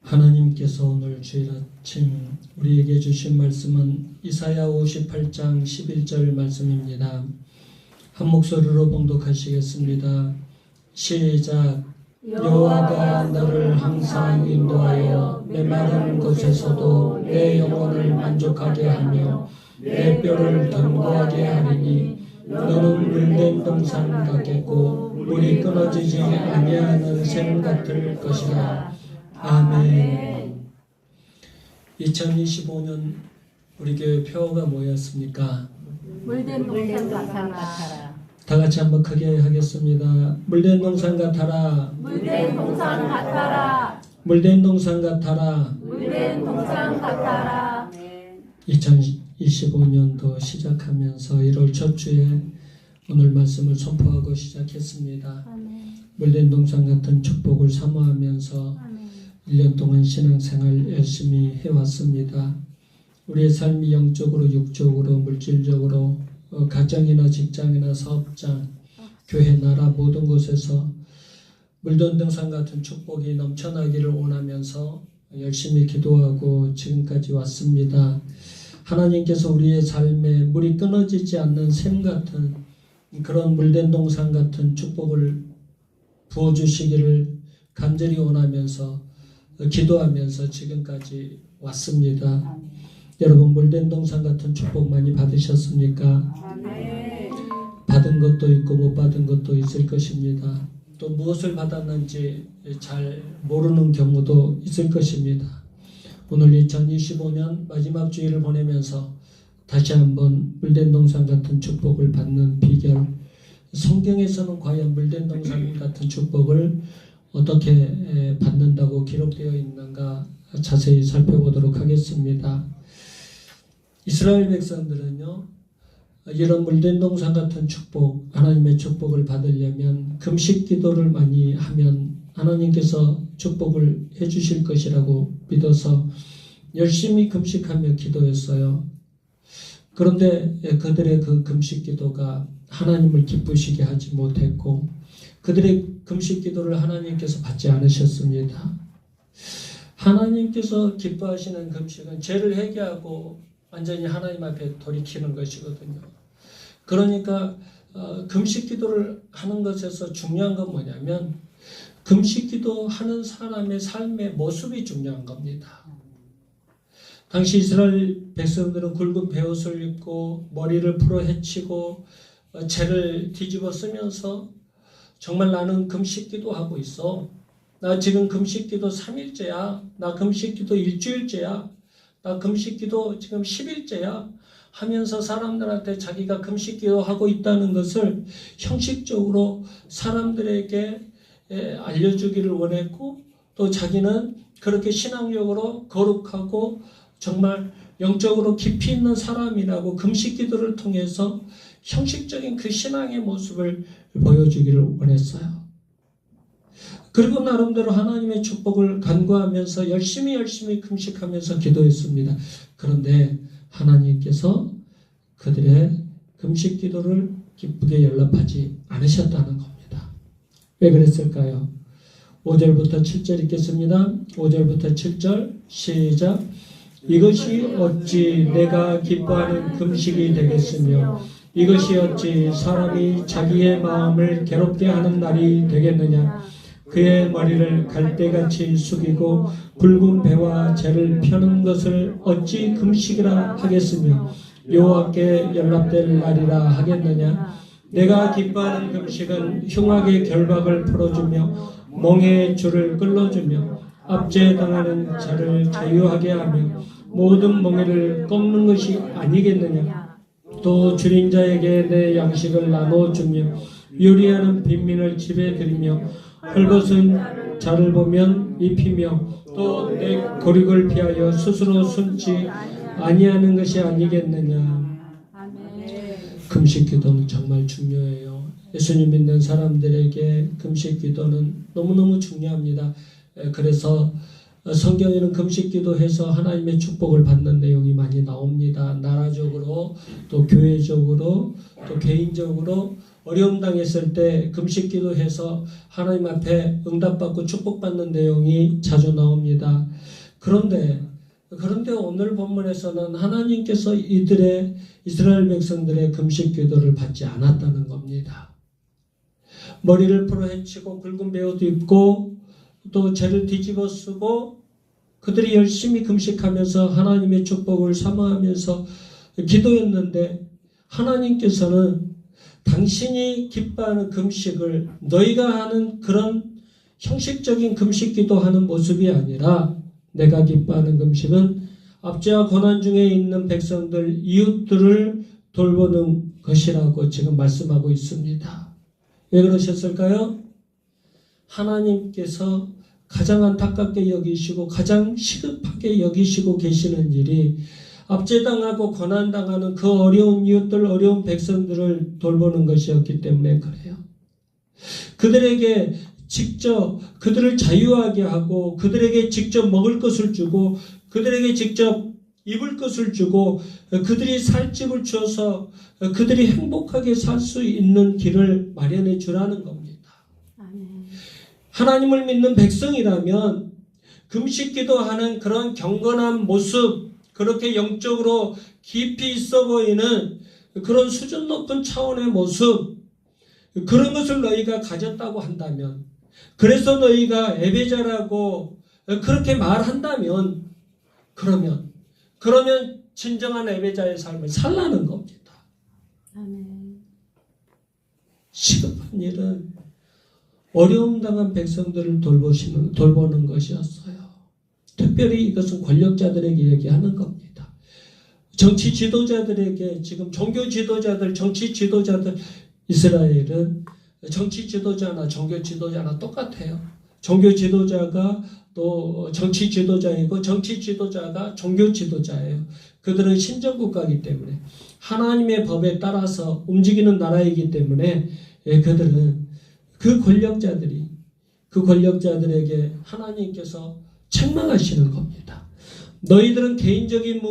하나님께서 오늘 주일 아침 우리에게 주신 말씀은 이사야 58장 11절 말씀입니다. 한 목소리로 봉독하시겠습니다. 시작. 여호와가 너를 항상 인도하여 메마른 곳에서도 내 영혼을 만족하게 하며 내 뼈를 견고하게 하리니 너는 물된 동산 같겠고 물이 끊어지지 아니하는 샘 같을 것이라. 아멘. 2025년 우리 교회 표어가 뭐였습니까? 물된 동산 같아라. 다 같이 한번 크게 하겠습니다. 물된 동산 같아라. 물된 동산 같아라. 물된 동산 같아라. 물된 동산 같아라. 2025년도 시작하면서 1월 첫 주에 오늘 말씀을 선포하고 시작했습니다. 물된 동산 같은 축복을 사모하면서 1년 동안 신앙생활 열심히 해왔습니다. 우리의 삶이 영적으로, 육적으로, 물질적으로 가정이나 직장이나 사업장, 교회, 나라 모든 곳에서 물된 동산 같은 축복이 넘쳐나기를 원하면서 열심히 기도하고 지금까지 왔습니다. 하나님께서 우리의 삶에 물이 끊어지지 않는 샘 같은 그런 물된 동산 같은 축복을 부어주시기를 간절히 원하면서 기도하면서 지금까지 왔습니다. 여러분 물된 동산 같은 축복 많이 받으셨습니까? 받은 것도 있고 못 받은 것도 있을 것입니다. 또 무엇을 받았는지 잘 모르는 경우도 있을 것입니다. 오늘 2025년 마지막 주일을 보내면서 다시 한번 물된 동산 같은 축복을 받는 비결, 성경에서는 과연 물된 동산 같은 축복을 어떻게 받는다고 기록되어 있는가 자세히 살펴보도록 하겠습니다. 이스라엘 백성들은요, 이런 물된 동산 같은 축복, 하나님의 축복을 받으려면 금식 기도를 많이 하면 하나님께서 축복을 해주실 것이라고 믿어서 열심히 금식하며 기도했어요. 그런데 그들의 그 금식 기도가 하나님을 기쁘시게 하지 못했고 그들의 금식 기도를 하나님께서 받지 않으셨습니다. 하나님께서 기뻐하시는 금식은 죄를 회개하고 완전히 하나님 앞에 돌이키는 것이거든요. 그러니까 금식 기도를 하는 것에서 중요한 건 뭐냐면 금식 기도하는 사람의 삶의 모습이 중요한 겁니다. 당시 이스라엘 백성들은 굵은 베옷을 입고 머리를 풀어 헤치고 재를 뒤집어 쓰면서 정말 나는 금식 기도하고 있어. 나 지금 금식 기도 3일째야. 나 금식 기도 일주일째야. 나 금식 기도 지금 10일째야. 하면서 사람들한테 자기가 금식 기도하고 있다는 것을 형식적으로 사람들에게 알려주기를 원했고 또 자기는 그렇게 신앙적으로 거룩하고 정말 영적으로 깊이 있는 사람이라고 금식 기도를 통해서 형식적인 그 신앙의 모습을 보여주기를 원했어요. 그리고 나름대로 하나님의 축복을 간구하면서 열심히 금식하면서 기도했습니다. 그런데 하나님께서 그들의 금식 기도를 기쁘게 연락하지 않으셨다는 겁니다. 왜 그랬을까요? 5절부터 7절 읽겠습니다. 5절부터 7절 시작. 이것이 어찌 내가 기뻐하는 금식이 되겠으며 이것이 어찌 사람이 자기의 마음을 괴롭게 하는 날이 되겠느냐. 그의 머리를 갈대같이 숙이고 굵은 배와 재를 펴는 것을 어찌 금식이라 하겠으며 여호와께 연락될 날이라 하겠느냐. 내가 기뻐하는 금식은 흉악의 결박을 풀어주며 멍에 줄을 끌어주며 압제당하는 자를 자유하게 하며 모든 멍에를 꺾는 것이 아니겠느냐. 또 줄인 자에게 내 양식을 나눠주며 요리하는 빈민을 집에 들이며 헐벗은 자를 보면 입히며 또 내 고립을 피하여 스스로 숨지 아니하는 것이 아니겠느냐. 금식 기도는 정말 중요해요. 예수님 믿는 사람들에게 금식 기도는 너무너무 중요합니다. 그래서 성경에는 금식 기도해서 하나님의 축복을 받는 내용이 많이 나옵니다. 나라적으로 또 교회적으로 또 개인적으로 어려움 당했을 때 금식 기도해서 하나님 앞에 응답받고 축복받는 내용이 자주 나옵니다. 그런데 오늘 본문에서는 하나님께서 이스라엘 백성들의 금식 기도를 받지 않았다는 겁니다. 머리를 풀어 헤치고 굵은 베옷도 입고 또 죄를 뒤집어 쓰고 그들이 열심히 금식하면서 하나님의 축복을 사모하면서 기도했는데 하나님께서는 당신이 기뻐하는 금식을 너희가 하는 그런 형식적인 금식 기도하는 모습이 아니라 내가 기뻐하는 금식은 압제와 고난 중에 있는 백성들, 이웃들을 돌보는 것이라고 지금 말씀하고 있습니다. 왜 그러셨을까요? 하나님께서 가장 안타깝게 여기시고 가장 시급하게 여기시고 계시는 일이 압제당하고 고난당하는 그 어려운 이웃들, 어려운 백성들을 돌보는 것이었기 때문에 그래요. 그들에게 직접 그들을 자유하게 하고 그들에게 직접 먹을 것을 주고 그들에게 직접 입을 것을 주고 그들이 살 집을 주어서 그들이 행복하게 살 수 있는 길을 마련해 주라는 겁니다. 아멘. 하나님을 믿는 백성이라면 금식 기도하는 그런 경건한 모습, 그렇게 영적으로 깊이 있어 보이는 그런 수준 높은 차원의 모습, 그런 것을 너희가 가졌다고 한다면, 그래서 너희가 예배자라고 그렇게 말한다면, 그러면 진정한 예배자의 삶을 살라는 겁니다. 아멘. 시급한 일은 어려움 당한 백성들을 돌보는 것이었어요. 특별히 이것은 권력자들에게 얘기하는 겁니다. 정치 지도자들에게, 지금 종교 지도자들, 정치 지도자들, 이스라엘은 정치 지도자나 종교 지도자나 똑같아요. 종교 지도자가 또 정치 지도자이고 정치 지도자가 종교 지도자예요. 그들은 신정국가이기 때문에 하나님의 법에 따라서 움직이는 나라이기 때문에 그들은 그 권력자들에게 하나님께서 책망하시는 겁니다. 너희들은 개인적인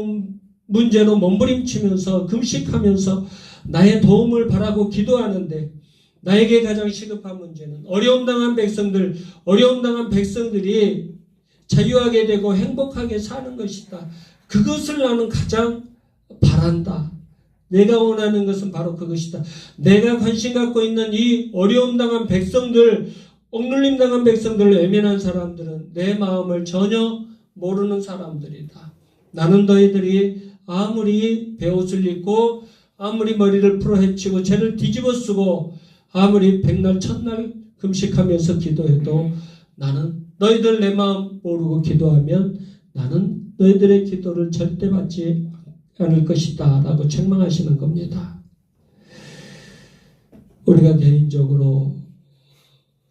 문제로 몸부림치면서 금식하면서 나의 도움을 바라고 기도하는데 나에게 가장 시급한 문제는 어려움 당한 백성들이 자유하게 되고 행복하게 사는 것이다. 그것을 나는 가장 바란다. 내가 원하는 것은 바로 그것이다. 내가 관심 갖고 있는 이 어려움 당한 백성들, 억눌림 당한 백성들, 외면한 사람들은 내 마음을 전혀 모르는 사람들이다. 나는 너희들이 아무리 베옷을 입고 아무리 머리를 풀어 헤치고 죄를 뒤집어 쓰고 아무리 백날 첫날 금식하면서 기도해도 나는 너희들 내 마음 모르고 기도하면 나는 너희들의 기도를 절대 받지 않을 것이다 라고 책망하시는 겁니다. 우리가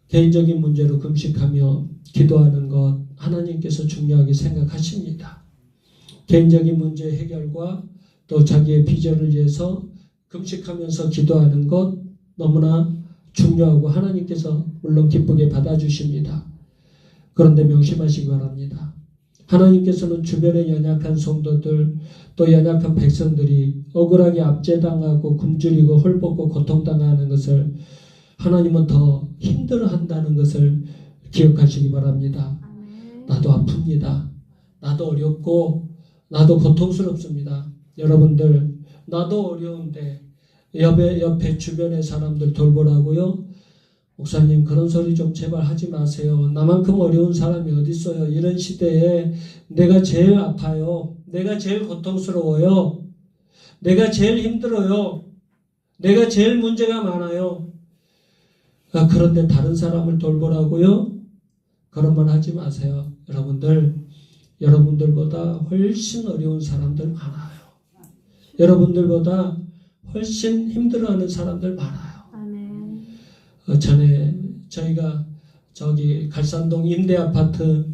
개인적인 문제로 금식하며 기도하는 것 하나님께서 중요하게 생각하십니다. 개인적인 문제 해결과 또 자기의 비전을 위해서 금식하면서 기도하는 것 너무나 중요하고 하나님께서 물론 기쁘게 받아주십니다. 그런데 명심하시기 바랍니다. 하나님께서는 주변의 연약한 성도들 또 연약한 백성들이 억울하게 압제당하고 굶주리고 헐벗고 고통당하는 것을 하나님은 더 힘들어한다는 것을 기억하시기 바랍니다. 나도 아픕니다. 나도 어렵고 나도 고통스럽습니다. 여러분들 나도 어려운데 옆에 주변의 사람들 돌보라고요? 목사님 그런 소리 좀 제발 하지 마세요. 나만큼 어려운 사람이 어디 있어요. 이런 시대에 내가 제일 아파요. 내가 제일 고통스러워요. 내가 제일 힘들어요. 내가 제일 문제가 많아요. 그런데 다른 사람을 돌보라고요? 그런 말 하지 마세요. 여러분들보다 훨씬 어려운 사람들 많아요. 여러분들보다 훨씬 힘들어하는 사람들 많아요. 아멘. 전에 저희가 저기 갈산동 임대아파트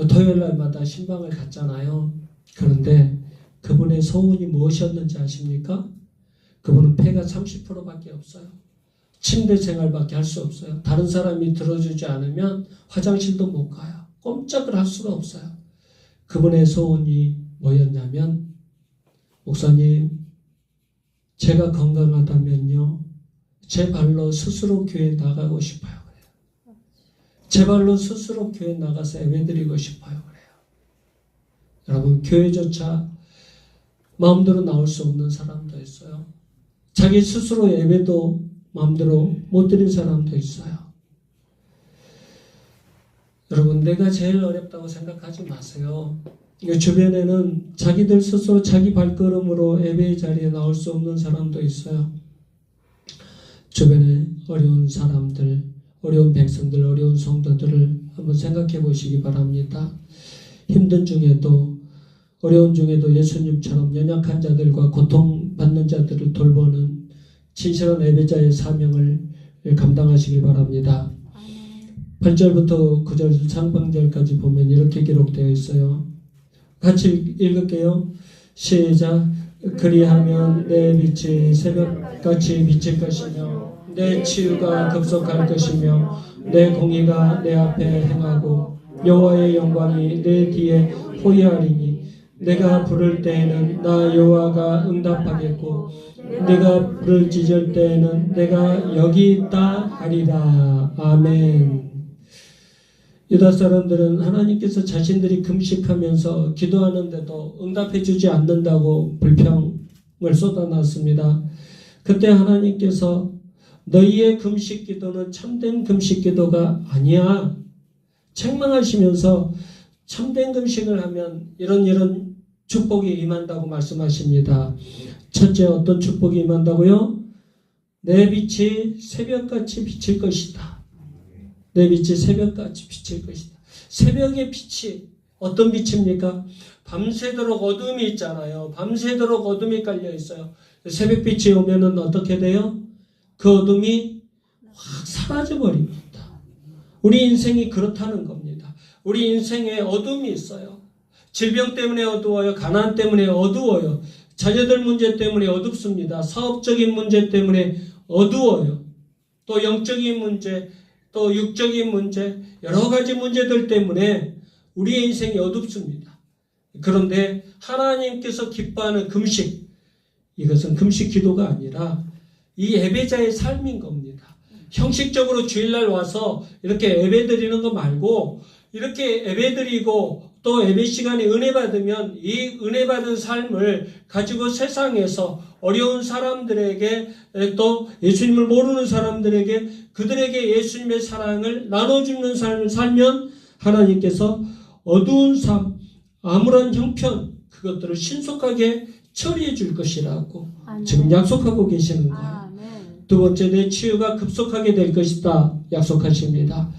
토요일 날마다 신방을 갔잖아요. 그런데 그분의 소원이 무엇이었는지 아십니까? 그분은 폐가 30%밖에 없어요. 침대 생활밖에 할 수 없어요. 다른 사람이 들어주지 않으면 화장실도 못 가요. 꼼짝을 할 수가 없어요. 그분의 소원이 뭐였냐면 목사님 제가 건강하다면요 제 발로 스스로 교회 나가고 싶어요. 그래요. 제 발로 스스로 교회 나가서 예배드리고 싶어요. 그래요. 여러분, 교회조차 마음대로 나올 수 없는 사람도 있어요. 자기 스스로 예배도 마음대로 못 드린 사람도 있어요. 여러분, 내가 제일 어렵다고 생각하지 마세요. 주변에는 자기들 스스로 자기 발걸음으로 예배의 자리에 나올 수 없는 사람도 있어요. 주변에 어려운 사람들, 어려운 백성들, 어려운 성도들을 한번 생각해 보시기 바랍니다. 힘든 중에도, 어려운 중에도 예수님처럼 연약한 자들과 고통받는 자들을 돌보는 진실한 예배자의 사명을 감당하시기 바랍니다. 8절부터 9절 상반절까지 보면 이렇게 기록되어 있어요. 같이 읽을게요. 시작. 그리하면 내 빛이 새벽같이 비칠 것이며 내 치유가 급속할 것이며 내 공의가 내 앞에 행하고 여호와의 영광이 내 뒤에 호위하리니 내가 부를 때에는 나 여호와가 응답하겠고 내가 불을 짖을 때에는 내가 여기 있다 하리라. 아멘. 유다 사람들은 하나님께서 자신들이 금식하면서 기도하는데도 응답해 주지 않는다고 불평을 쏟아놨습니다. 그때 하나님께서 너희의 금식 기도는 참된 금식 기도가 아니야. 책망하시면서 참된 금식을 하면 이런 축복이 임한다고 말씀하십니다. 첫째, 어떤 축복이 임한다고요? 내 빛이 새벽같이 비칠 것이다. 내 빛이 새벽같이 비칠 것이다. 새벽의 빛이 어떤 빛입니까? 밤새도록 어둠이 있잖아요. 밤새도록 어둠이 깔려 있어요. 새벽빛이 오면은 어떻게 돼요? 그 어둠이 확 사라져 버립니다. 우리 인생이 그렇다는 겁니다. 우리 인생에 어둠이 있어요. 질병 때문에 어두워요. 가난 때문에 어두워요. 자녀들 문제 때문에 어둡습니다. 사업적인 문제 때문에 어두워요. 또 영적인 문제, 또 육적인 문제, 여러 가지 문제들 때문에 우리의 인생이 어둡습니다. 그런데 하나님께서 기뻐하는 금식, 이것은 금식 기도가 아니라 이 예배자의 삶인 겁니다. 형식적으로 주일날 와서 이렇게 예배 드리는 거 말고 이렇게 예배 드리고 또 예배 시간에 은혜 받으면 이 은혜 받은 삶을 가지고 세상에서 어려운 사람들에게 또 예수님을 모르는 사람들에게 그들에게 예수님의 사랑을 나눠주는 삶을 살면 하나님께서 어두운 삶, 아무런 형편 그것들을 신속하게 처리해 줄 것이라고 아멘. 지금 약속하고 계시는 거예요. 아멘. 두 번째, 내 치유가 급속하게 될 것이다 약속하십니다.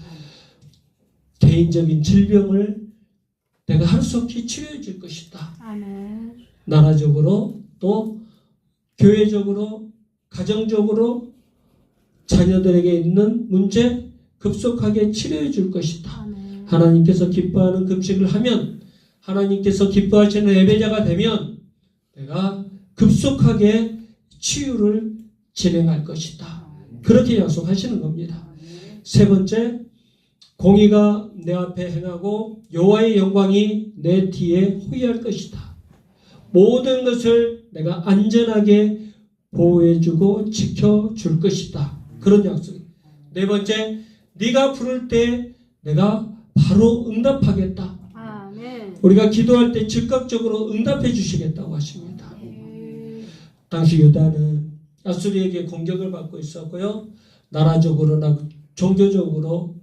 개인적인 질병을 내가 할 수 없이 치료해 줄 것이다. 아멘. 나라적으로 또 교회적으로 가정적으로 자녀들에게 있는 문제 급속하게 치료해 줄 것이다. 아멘. 하나님께서 기뻐하는 금식을 하면 하나님께서 기뻐하시는 예배자가 되면 내가 급속하게 치유를 진행할 것이다. 그렇게 약속하시는 겁니다. 세 번째, 공의가 내 앞에 행하고 여호와의 영광이 내 뒤에 호위할 것이다. 모든 것을 내가 안전하게 보호해주고 지켜줄 것이다. 그런 약속. 네 번째, 네가 부를 때 내가 바로 응답하겠다. 아멘. 우리가 기도할 때 즉각적으로 응답해 주시겠다고 하십니다. 당시 유다는 아수리에게 공격을 받고 있었고요. 나라적으로나 종교적으로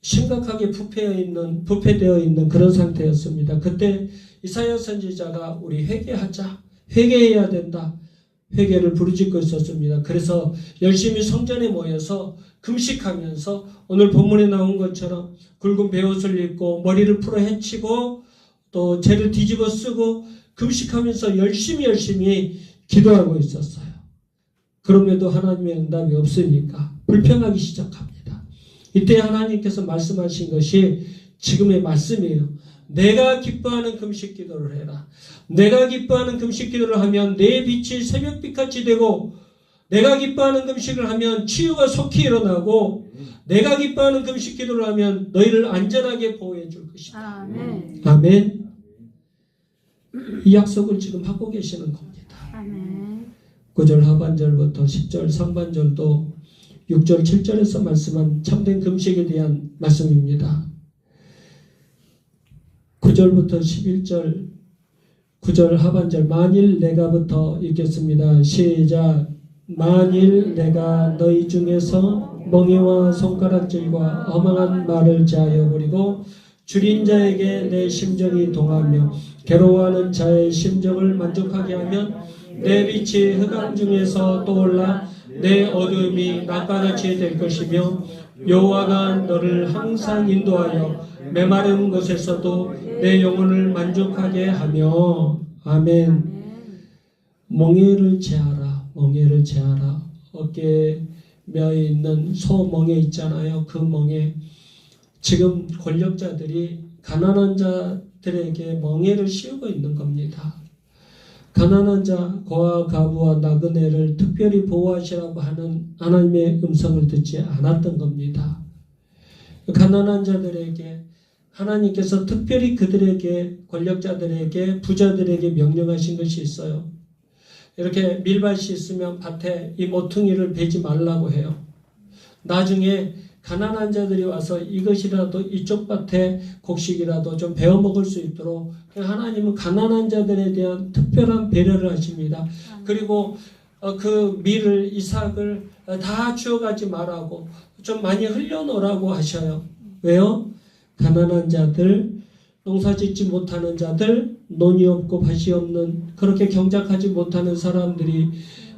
심각하게 부패되어 있는 그런 상태였습니다. 그때 이사야 선지자가 우리 회개하자, 회개해야 된다, 회개를 부르짖고 있었습니다. 그래서 열심히 성전에 모여서 금식하면서 오늘 본문에 나온 것처럼 굵은 베옷을 입고 머리를 풀어 헤치고 또 죄를 뒤집어 쓰고 금식하면서 열심히 기도하고 있었어요. 그럼에도 하나님의 응답이 없으니까 불평하기 시작합니다. 이때 하나님께서 말씀하신 것이 지금의 말씀이에요. 내가 기뻐하는 금식 기도를 해라. 내가 기뻐하는 금식 기도를 하면 내 빛이 새벽빛같이 되고 내가 기뻐하는 금식을 하면 치유가 속히 일어나고 내가 기뻐하는 금식 기도를 하면 너희를 안전하게 보호해 줄 것이다. 아멘. 아멘. 이 약속을 지금 하고 계시는 겁니다. 아멘. 9절 하반절부터 10절 상반절도 6절 7절에서 말씀한 참된 금식에 대한 말씀입니다. 9절부터 11절 9절 하반절 만일 내가부터 읽겠습니다. 시작. 만일 내가 너희 중에서 멍에와 손가락질과 허망한 말을 제하여 버리고 줄인 자에게 내 심정이 동하며 괴로워하는 자의 심정을 만족하게 하면 내 빛이 흑암 중에서 떠올라 내 어두움이 낮과 같이 될 것이며 여호와가 너를 항상 인도하여 메마른 곳에서도 내 영혼을 만족하게 하며 아멘. 멍에를 제하라. 멍에를 제하라. 어깨에 며 있는 소멍에 있잖아요. 그 멍에 지금 권력자들이 가난한 자들에게 멍에를 씌우고 있는 겁니다. 가난한 자, 고아, 가부와 나그네를 특별히 보호하시라고 하는 하나님의 음성을 듣지 않았던 겁니다. 가난한 자들에게 하나님께서 특별히 그들에게 권력자들에게 부자들에게 명령하신 것이 있어요. 이렇게 밀밭이 있으면 밭에 이 모퉁이를 베지 말라고 해요. 나중에 가난한 자들이 와서 이것이라도 이쪽 밭에 곡식이라도 좀 베어 먹을 수 있도록 하나님은 가난한 자들에 대한 특별한 배려를 하십니다. 그리고 그 밀을 이삭을 다 주워가지 말라고 좀 많이 흘려놓으라고 하셔요. 왜요? 가난한 자들, 농사짓지 못하는 자들, 논이 없고 밭이 없는 그렇게 경작하지 못하는 사람들이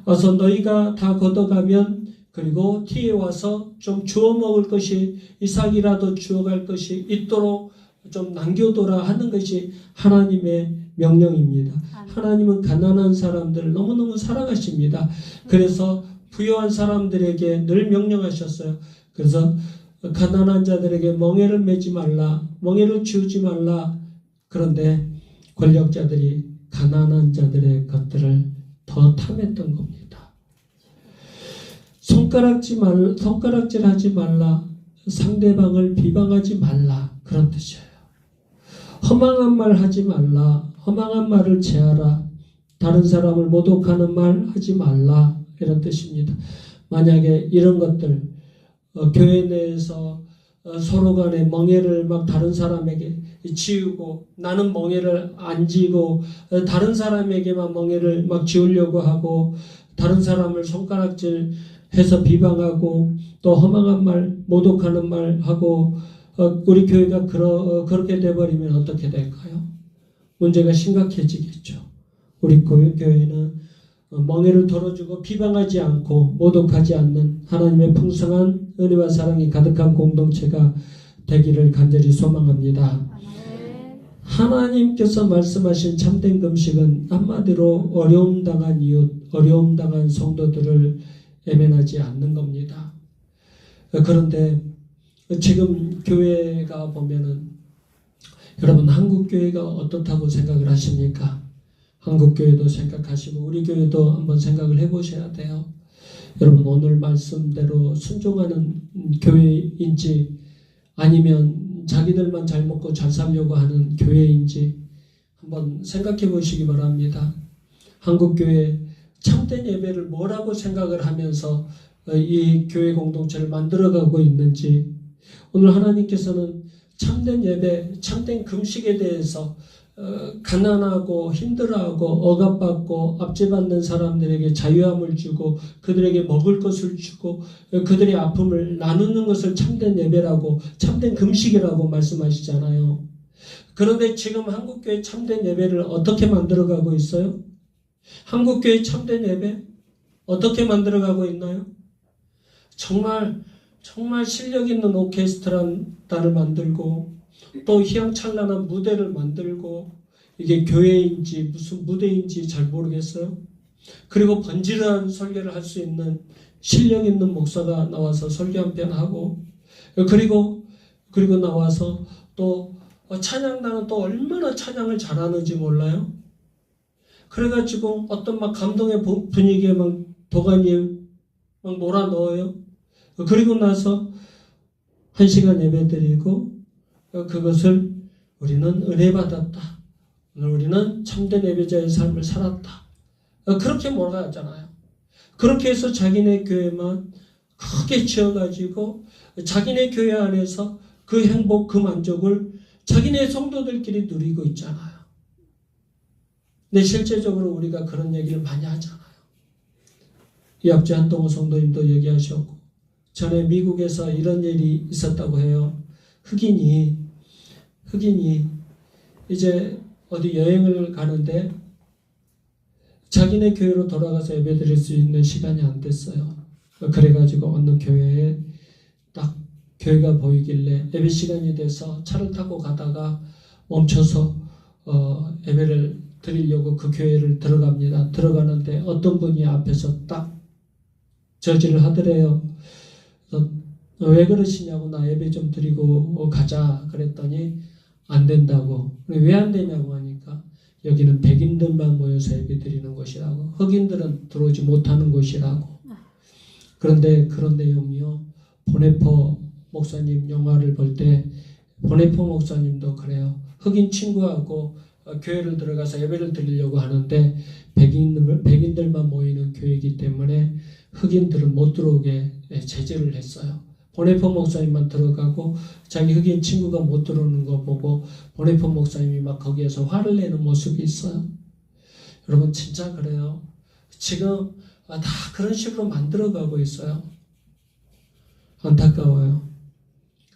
와서 너희가 다 걷어가면 그리고 뒤에 와서 좀 주워 먹을 것이 이삭이라도 주워갈 것이 있도록 좀 남겨둬라 하는 것이 하나님의 명령입니다. 하나님은 가난한 사람들을 너무너무 사랑하십니다. 그래서 부유한 사람들에게 늘 명령하셨어요. 그래서 가난한 자들에게 멍에를 매지 말라, 멍에를 지우지 말라. 그런데 권력자들이 가난한 자들의 것들을 더 탐했던 겁니다. 손가락질하지 말라, 상대방을 비방하지 말라 그런 뜻이에요. 허망한 말 하지 말라, 허망한 말을 제하라, 다른 사람을 모독하는 말 하지 말라 이런 뜻입니다. 만약에 이런 것들 교회 내에서 서로 간에 멍에를 막 다른 사람에게 지우고 나는 멍에를 안 지고 다른 사람에게만 멍에를 막 지우려고 하고 다른 사람을 손가락질 해서 비방하고 또 허망한 말, 모독하는 말 하고 우리 교회가 그렇게 돼버리면 어떻게 될까요? 문제가 심각해지겠죠. 우리 교회는 멍에를 덜어주고 비방하지 않고 모독하지 않는 하나님의 풍성한 은혜와 사랑이 가득한 공동체가 되기를 간절히 소망합니다. 하나님께서 말씀하신 참된 금식은 한마디로 어려움 당한 이웃, 어려움 당한 성도들을 애면하지 않는 겁니다. 그런데 지금 교회가 보면은 여러분 한국 교회가 어떻다고 생각을 하십니까? 한국 교회도 생각하시고 우리 교회도 한번 생각을 해보셔야 돼요. 여러분 오늘 말씀대로 순종하는 교회인지 아니면 자기들만 잘 먹고 잘 살려고 하는 교회인지 한번 생각해 보시기 바랍니다. 한국 교회 참된 예배를 뭐라고 생각을 하면서 이 교회 공동체를 만들어가고 있는지 오늘 하나님께서는 참된 예배, 참된 금식에 대해서 가난하고 힘들어하고 억압받고 압제받는 사람들에게 자유함을 주고 그들에게 먹을 것을 주고 그들의 아픔을 나누는 것을 참된 예배라고 참된 금식이라고 말씀하시잖아요. 그런데 지금 한국교회 참된 예배를 어떻게 만들어가고 있어요? 한국교회 참된 예배 어떻게 만들어가고 있나요? 정말 실력 있는 오케스트라를 만들고 또 희망찬란한 무대를 만들고 이게 교회인지 무슨 무대인지 잘 모르겠어요. 그리고 번지르한 설교를 할 수 있는 실력 있는 목사가 나와서 설교 한 편 하고 그리고 나와서 또 찬양단은 또 얼마나 찬양을 잘하는지 몰라요. 그래가지고 어떤 막 감동의 분위기에 막 도가니에 막 몰아넣어요. 그리고 나서 1시간 예배 드리고 그것을 우리는 은혜 받았다. 우리는 참된 예배자의 삶을 살았다. 그렇게 몰아가잖아요. 그렇게 해서 자기네 교회만 크게 지어가지고 자기네 교회 안에서 그 행복, 그 만족을 자기네 성도들끼리 누리고 있잖아요. 근데 실제적으로 우리가 그런 얘기를 많이 하잖아요. 이학주 한동호 성도님도 얘기하셨고, 전에 미국에서 이런 일이 있었다고 해요. 흑인이 이제 어디 여행을 가는데 자기네 교회로 돌아가서 예배드릴 수 있는 시간이 안 됐어요. 그래가지고 어느 교회에 딱 교회가 보이길래 예배 시간이 돼서 차를 타고 가다가 멈춰서 예배를 드리려고 그 교회를 들어갑니다. 들어가는데 어떤 분이 앞에서 딱 저지를 하더래요. 왜 그러시냐고, 나 예배 좀 드리고 가자 그랬더니 안 된다고. 왜 안 되냐고 하니까 여기는 백인들만 모여서 예배 드리는 곳이라고, 흑인들은 들어오지 못하는 곳이라고. 그런데 그런 내용이요, 보네포 목사님 영화를 볼 때 보네포 목사님도 그래요. 흑인 친구하고 교회를 들어가서 예배를 드리려고 하는데 백인들만 모이는 교회이기 때문에 흑인들은 못 들어오게 제재를 했어요. 보네포 목사님만 들어가고 자기 흑인 친구가 못 들어오는 거 보고 보네포 목사님이 막 거기에서 화를 내는 모습이 있어요. 여러분 진짜 그래요. 지금 다 그런 식으로 만들어가고 있어요. 안타까워요.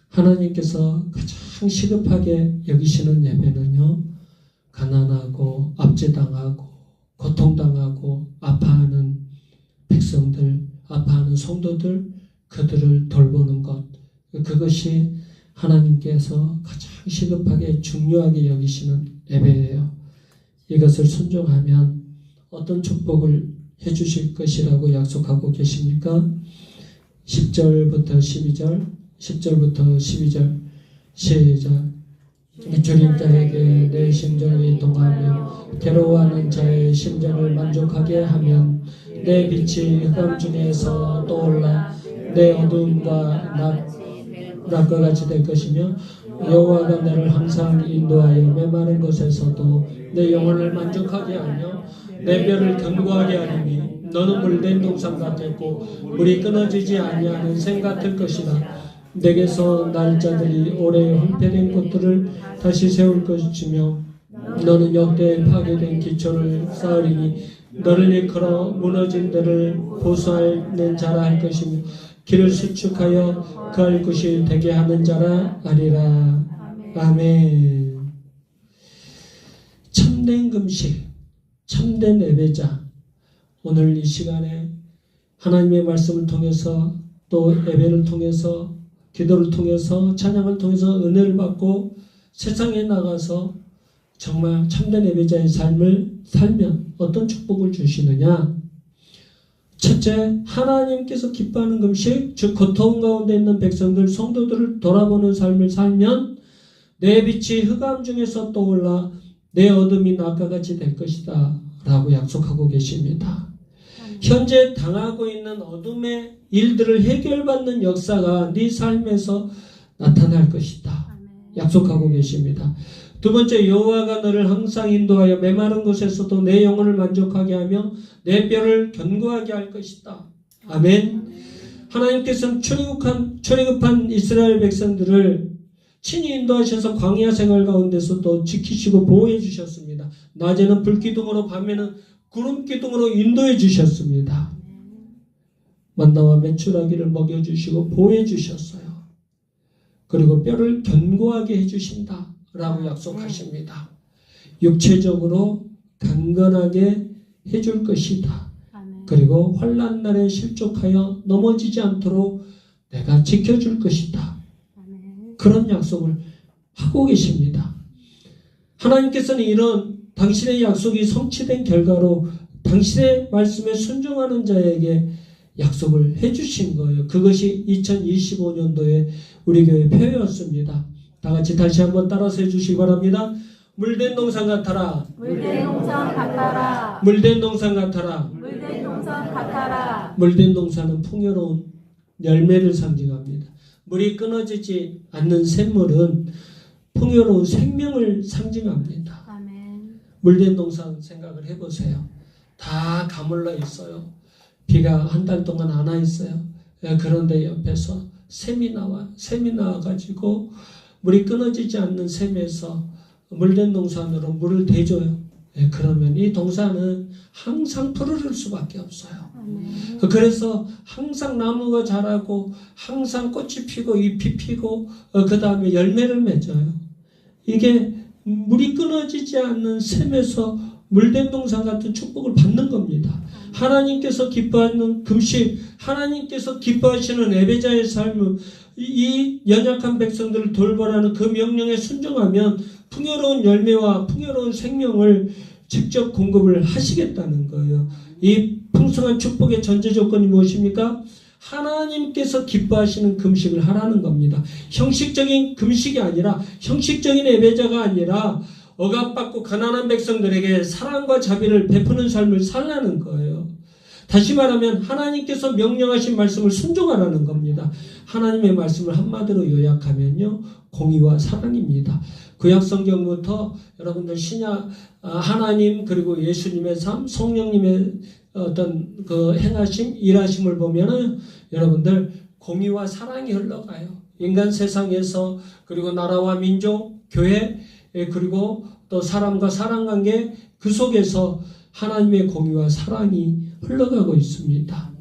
하나님께서 가장 시급하게 여기시는 예배는요, 가난하고 압제당하고 고통당하고 아파하는 백성들, 아파하는 성도들, 그들을 돌보는 것, 그것이 하나님께서 가장 시급하게 중요하게 여기시는 예배예요. 이것을 순종하면 어떤 축복을 해주실 것이라고 약속하고 계십니까? 10절부터 12절, 10절부터 12절 시작. 주님 자에게 내 심정이 동하며 괴로워하는 자의 심정을 만족하게 하면 내 빛이 흑암 중에서 떠올라 내 어두움과 낮과 같이 될 것이며 여호와가 나를 항상 인도하여 메마른 곳에서도 내 영혼을 만족하게 하며 내 뼈를 견고하게 하리니 너는 물된 동산 같았고 물이 끊어지지 아니하는 샘 같을 것이다. 내게서 날짜들이 오래 황폐된 곳들을 다시 세울 것이며 너는 역대에 파괴된 기초를 쌓으리니 너를 일컬어 무너진 데를 보수하는 자라 할 것이며 길을 수축하여 그할 곳이 되게 하는 자라 하리라. 아멘. 참된 금식, 참된 예배자. 오늘 이 시간에 하나님의 말씀을 통해서 또 예배를 통해서 기도를 통해서 찬양을 통해서 은혜를 받고 세상에 나가서 정말 참된 예배자의 삶을 살면 어떤 축복을 주시느냐? 첫째, 하나님께서 기뻐하는 금식, 즉 고통 가운데 있는 백성들, 성도들을 돌아보는 삶을 살면 내 빛이 흑암 중에서 떠올라 내 어둠이 낮과 같이 될 것이다 라고 약속하고 계십니다. 현재 당하고 있는 어둠의 일들을 해결받는 역사가 네 삶에서 나타날 것이다. 약속하고 계십니다. 두 번째, 여호와가 너를 항상 인도하여 메마른 곳에서도 내 영혼을 만족하게 하며 내 뼈를 견고하게 할 것이다. 아멘. 하나님께서는 출애굽한 이스라엘 백성들을 친히 인도하셔서 광야 생활 가운데서도 지키시고 보호해 주셨습니다. 낮에는 불기둥으로 밤에는 구름기둥으로 인도해 주셨습니다. 만나와 메추라기를 먹여주시고 보호해 주셨어요. 그리고 뼈를 견고하게 해주신다 라고 약속하십니다. 육체적으로 강건하게 해줄 것이다. 그리고 환난 날에 실족하여 넘어지지 않도록 내가 지켜줄 것이다. 그런 약속을 하고 계십니다. 하나님께서는 이런 당신의 약속이 성취된 결과로 당신의 말씀에 순종하는 자에게 약속을 해주신 거예요. 그것이 2025년도에 우리 교회 표였습니다. 다 같이 다시 한번 따라서 해주시기 바랍니다. 물된 동산 같아라. 물된 동산 같아라. 물된 동산 같아라. 물된 동산 같아라. 물된 동산은 풍요로운 열매를 상징합니다. 물이 끊어지지 않는 샘물은 풍요로운 생명을 상징합니다. 아멘. 물된 동산 생각을 해보세요. 다 가물러 있어요. 비가 한 달 동안 안 와 있어요. 그런데 옆에서 샘이 나와가지고 물이 끊어지지 않는 샘에서 물된 동산으로 물을 대줘요. 그러면 이 동산은 항상 푸르를 수밖에 없어요. 아멘. 그래서 항상 나무가 자라고 항상 꽃이 피고 잎이 피고 그 다음에 열매를 맺어요. 이게 물이 끊어지지 않는 샘에서 물된 동산 같은 축복을 받는 겁니다. 하나님께서 기뻐하는 금식, 하나님께서 기뻐하시는 예배자의 삶을 이 연약한 백성들을 돌보라는 그 명령에 순종하면 풍요로운 열매와 풍요로운 생명을 직접 공급을 하시겠다는 거예요. 이 풍성한 축복의 전제 조건이 무엇입니까? 하나님께서 기뻐하시는 금식을 하라는 겁니다. 형식적인 금식이 아니라, 형식적인 예배자가 아니라 억압받고 가난한 백성들에게 사랑과 자비를 베푸는 삶을 살라는 거예요. 다시 말하면 하나님께서 명령하신 말씀을 순종하라는 겁니다. 하나님의 말씀을 한마디로 요약하면요, 공의와 사랑입니다. 구약성경부터 여러분들 신약 하나님 그리고 예수님의 삶, 성령님의 어떤 그 행하심, 일하심을 보면은 여러분들 공의와 사랑이 흘러가요. 인간 세상에서, 그리고 나라와 민족, 교회, 그리고 또 사람과 사람 관계, 그 속에서 하나님의 공의와 사랑이 흘러가고 있습니다.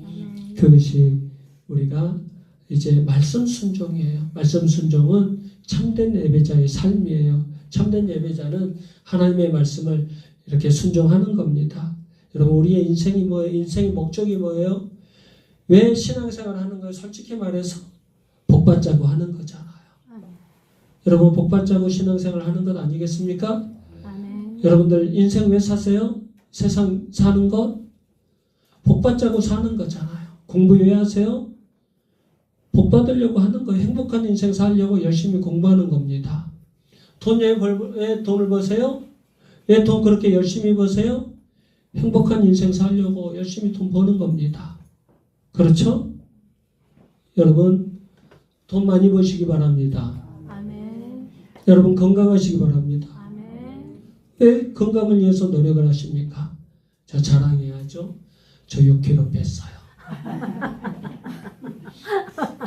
그것이 우리가 이제 말씀 순종이에요. 말씀 순종은 참된 예배자의 삶이에요. 참된 예배자는 하나님의 말씀을 이렇게 순종하는 겁니다. 여러분, 우리의 인생이 뭐예요? 인생의 목적이 뭐예요? 왜 신앙생활 하는 거예요? 솔직히 말해서 복받자고 하는 거잖아요. 여러분, 복받자고 신앙생활 하는 것 아니겠습니까? 아멘. 여러분들 인생 왜 사세요? 세상 사는 것? 복받자고 사는 거잖아요. 공부 왜 하세요? 복받으려고 하는 거예요. 행복한 인생 살려고 열심히 공부하는 겁니다. 돈 왜 돈을 버세요? 왜 돈 그렇게 열심히 버세요? 행복한 인생 살려고 열심히 돈 버는 겁니다. 그렇죠? 여러분, 돈 많이 버시기 바랍니다. 아멘. 여러분, 건강하시기 바랍니다. 아멘. 왜 건강을 위해서 노력을 하십니까? 저 자랑해야죠. 저 6kg 뺐어요.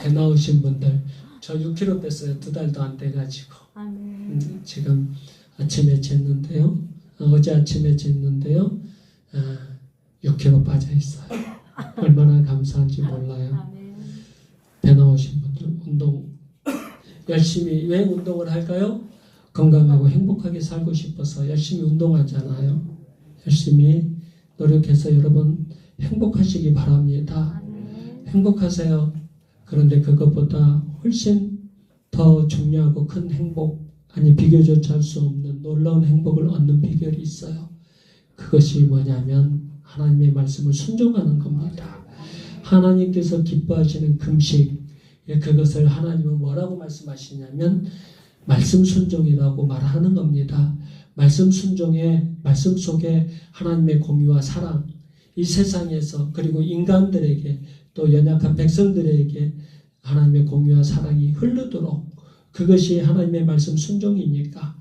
배 나오신 분들, 저 6kg 뺐어요. 2달도 안 돼가지고. 아멘. 지금 아침에 쟀는데요. 어제 아침에 쟀는데요. 6kg 빠져 있어요. 얼마나 감사한지 몰라요. 아멘. 배 나오신 분들, 운동 열심히, 왜 운동을 할까요? 건강하고 행복하게 살고 싶어서 열심히 운동하잖아요. 열심히 노력해서 여러분 행복하시기 바랍니다. 아멘. 행복하세요. 그런데 그것보다 훨씬 더 중요하고 큰 행복, 아니 비교조차 할 수 없는 놀라운 행복을 얻는 비결이 있어요. 그것이 뭐냐면 하나님의 말씀을 순종하는 겁니다. 하나님께서 기뻐하시는 금식, 그것을 하나님은 뭐라고 말씀하시냐면 말씀 순종이라고 말하는 겁니다. 말씀 순종에, 말씀 속에 하나님의 공의와 사랑, 이 세상에서 그리고 인간들에게 또 연약한 백성들에게 하나님의 공의와 사랑이 흐르도록, 그것이 하나님의 말씀 순종이니까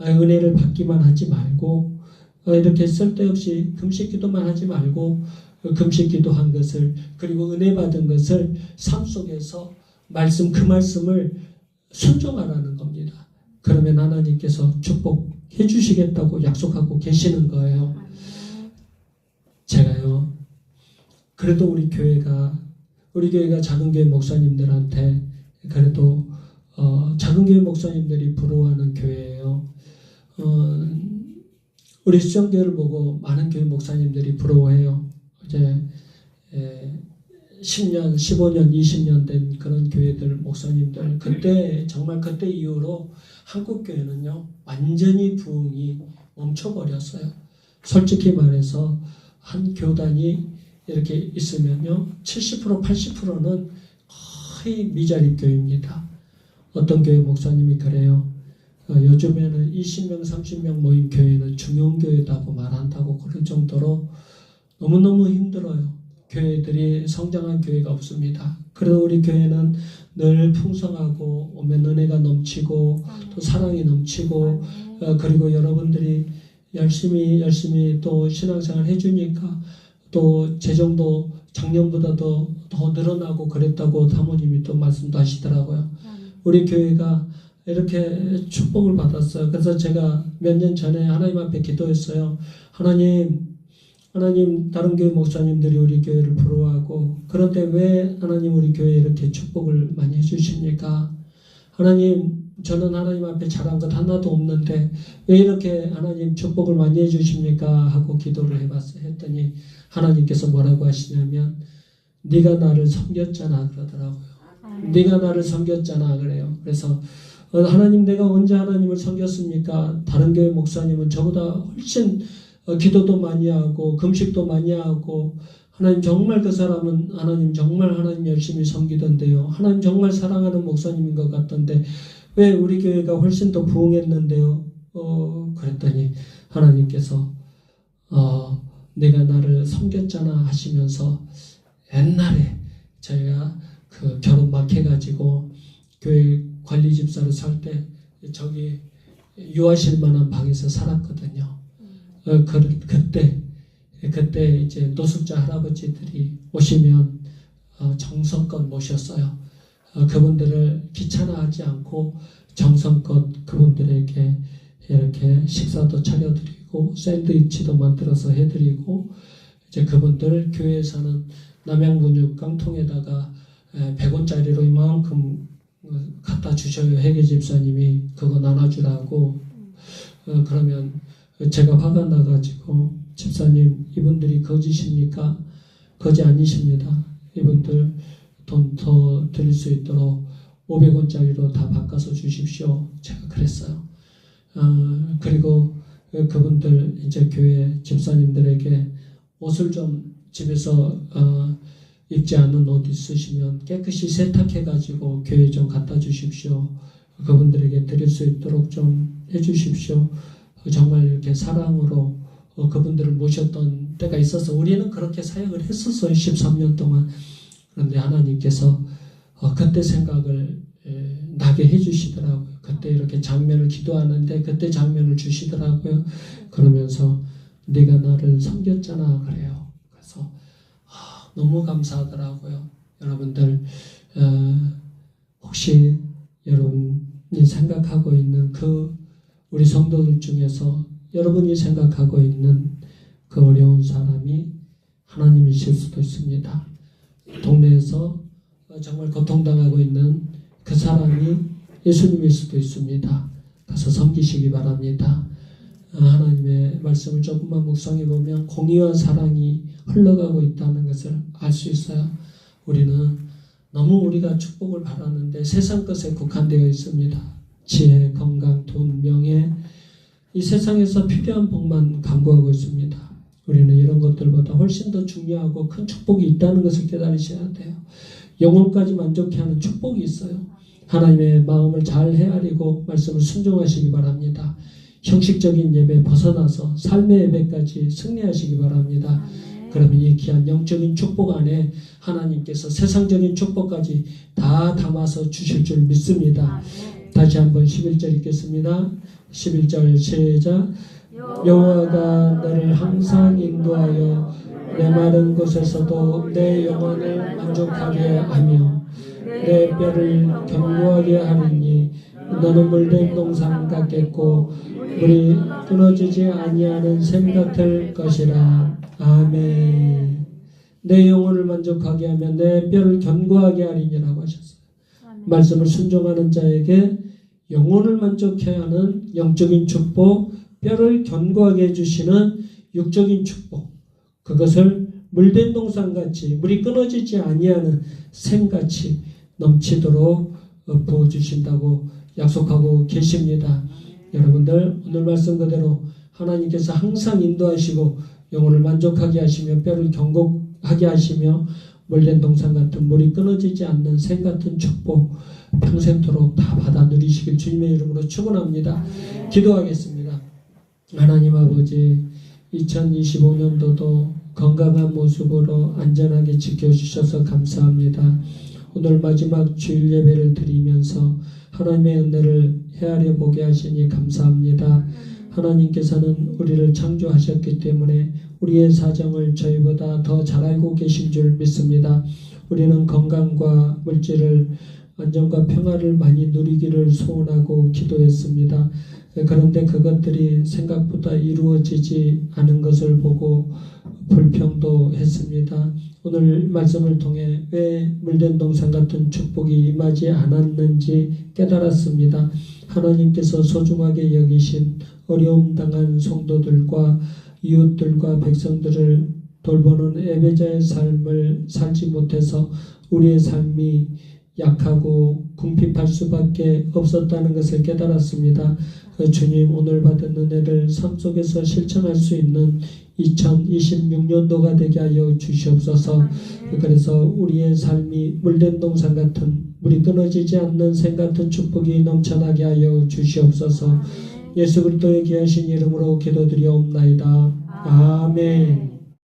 은혜를 받기만 하지 말고 이렇게 쓸데없이 금식 기도만 하지 말고 금식 기도한 것을, 그리고 은혜 받은 것을 삶 속에서 말씀, 그 말씀을 순종하라는 겁니다. 그러면 하나님께서 축복해 주시겠다고 약속하고 계시는 거예요. 제가요, 그래도 우리 교회가 작은 교회 목사님들한테 그래도 작은 교회 목사님들이 부러워하는 교회예요. 우리 수정교회를 보고 많은 교회 목사님들이 부러워해요. 이제 10년, 15년, 20년 된 그런 교회들 목사님들, 그때 정말 그때 이후로 한국 교회는요 완전히 부흥이 멈춰버렸어요. 솔직히 말해서 한 교단이 이렇게 있으면요 70%, 80%는 거의 미자립 교회입니다. 어떤 교회 목사님이 그래요. 요즘에는 20명, 30명 모인 교회는 중형교회다고 말한다고 그럴 정도로 너무너무 힘들어요. 교회들이 성장한 교회가 없습니다. 그래도 우리 교회는 늘 풍성하고 오면 은혜가 넘치고 또 사랑이 넘치고 그리고 여러분들이 열심히 또 신앙생활 해주니까 또 재정도 작년보다도 더 늘어나고 그랬다고 사모님이 또 말씀도 하시더라고요. 우리 교회가 이렇게 축복을 받았어요. 그래서 제가 몇 년 전에 하나님 앞에 기도했어요. 하나님 다른 교회 목사님들이 우리 교회를 부러워하고 그런데 왜 하나님 우리 교회에 이렇게 축복을 많이 해주십니까? 하나님 저는 하나님 앞에 잘한 것 하나도 없는데 왜 이렇게 하나님 축복을 많이 해주십니까? 하고 기도를 했더니 하나님께서 뭐라고 하시냐면 네가 나를 섬겼잖아 그러더라고요. 네가 나를 섬겼잖아 그래요. 그래서 하나님 내가 언제 하나님을 섬겼습니까? 다른 교회 목사님은 저보다 훨씬 기도도 많이 하고 금식도 많이 하고 하나님 정말 그 사람은 하나님 정말 하나님 열심히 섬기던데요. 하나님 정말 사랑하는 목사님인 것 같던데 왜 우리 교회가 훨씬 더 부흥했는데요? 그랬더니 하나님께서 내가 나를 섬겼잖아 하시면서 옛날에 저희가 그 결혼 막 해가지고 교회 관리 집사로 살 때 저기 유아실 만한 방에서 살았거든요. 그때 이제 노숙자 할아버지들이 오시면 정성껏 모셨어요. 그분들을 귀찮아하지 않고 정성껏 그분들에게 이렇게 식사도 차려드리고 샌드위치도 만들어서 해드리고 이제 그분들 교회에서는 남양분육 깡통에다가 100원짜리로 이만큼 갖다 주셔요. 회계 집사님이 그거 나눠주라고. 그러면 제가 화가 나가지고 집사님 이분들이 거짓입니까? 거짓 아니십니다. 이분들 돈 더 드릴 수 있도록 500원짜리로 다 바꿔서 주십시오. 제가 그랬어요. 그리고 그분들 이제 교회 집사님들에게 옷을 좀 집에서 입지 않은 옷 있으시면 깨끗이 세탁해가지고 교회 좀 갖다 주십시오. 그분들에게 드릴 수 있도록 좀 해주십시오. 정말 이렇게 사랑으로 그분들을 모셨던 때가 있어서 우리는 그렇게 사역을 했었어요. 13년 동안. 그런데 하나님께서 그때 생각을 나게 해주시더라고요. 그때 이렇게 장면을 기도하는데 그때 장면을 주시더라고요. 그러면서 네가 나를 섬겼잖아 그래요. 그래서 너무 감사하더라고요. 여러분들 혹시 여러분이 생각하고 있는 그 우리 성도들 중에서 여러분이 생각하고 있는 그 어려운 사람이 하나님이실 수도 있습니다. 동네에서 정말 고통당하고 있는 그 사람이 예수님일 수도 있습니다. 가서 섬기시기 바랍니다. 하나님의 말씀을 조금만 묵상해 보면 공의와 사랑이 흘러가고 있다는 것을 알 수 있어요. 우리는 너무 우리가 축복을 바라는데 세상 것에 국한되어 있습니다. 지혜, 건강, 돈, 명예 이 세상에서 필요한 복만 강구하고 있습니다. 우리는 이런 것들보다 훨씬 더 중요하고 큰 축복이 있다는 것을 깨달으셔야 돼요. 영혼까지 만족해 하는 축복이 있어요. 하나님의 마음을 잘 헤아리고 말씀을 순종하시기 바랍니다. 형식적인 예배 벗어나서 삶의 예배까지 승리하시기 바랍니다. 그러면 이 귀한 영적인 축복 안에 하나님께서 세상적인 축복까지 다 담아서 주실 줄 믿습니다. 다시 한번 11절 읽겠습니다. 11절 시작. 여호와가 너를 항상 인도하여 내 마른 곳에서도 내 영혼을 만족하게 하며 내 뼈를 견고하게 하리니 너는 물된 동산 같겠고 물이 끊어지지 아니하는 샘 같을 것이라. 아멘. 내 영혼을 만족하게 하며 내 뼈를 견고하게 하리니라고 하셨어요. 말씀을 순종하는 자에게 영혼을 만족해 하는 영적인 축복, 뼈를 견고하게 해주시는 육적인 축복, 그것을 물된 동산같이 물이 끊어지지 아니하는 샘같이 넘치도록 부어주신다고 약속하고 계십니다. 여러분들 오늘 말씀 그대로 하나님께서 항상 인도하시고 영혼을 만족하게 하시며 뼈를 견고하게 하시며 물된 동산 같은 물이 끊어지지 않는 샘 같은 축복 평생토록 다 받아 누리시길 주님의 이름으로 축원합니다. 기도하겠습니다. 하나님 아버지 2025년도도 건강한 모습으로 안전하게 지켜주셔서 감사합니다. 오늘 마지막 주일 예배를 드리면서 하나님의 은혜를 헤아려 보게 하시니 감사합니다. 하나님께서는 우리를 창조하셨기 때문에 우리의 사정을 저희보다 더 잘 알고 계신 줄 믿습니다. 우리는 건강과 물질을 안정과 평화를 많이 누리기를 소원하고 기도했습니다. 그런데 그것들이 생각보다 이루어지지 않은 것을 보고 불평도 했습니다. 오늘 말씀을 통해 왜 물된 동산 같은 축복이 임하지 않았는지 깨달았습니다. 하나님께서 소중하게 여기신 어려움 당한 성도들과 이웃들과 백성들을 돌보는 예배자의 삶을 살지 못해서 우리의 삶이 약하고 궁핍할 수밖에 없었다는 것을 깨달았습니다. 주님, 오늘 받은 은혜를 삶 속에서 실천할 수 있는 2026년도가 되게 하여 주시옵소서. 그래서 우리의 삶이 물된 동산 같은, 물이 끊어지지 않는 샘 같은 축복이 넘쳐나게 하여 주시옵소서. 예수 그리스도의 귀하신 이름으로 기도드리옵나이다. 아멘.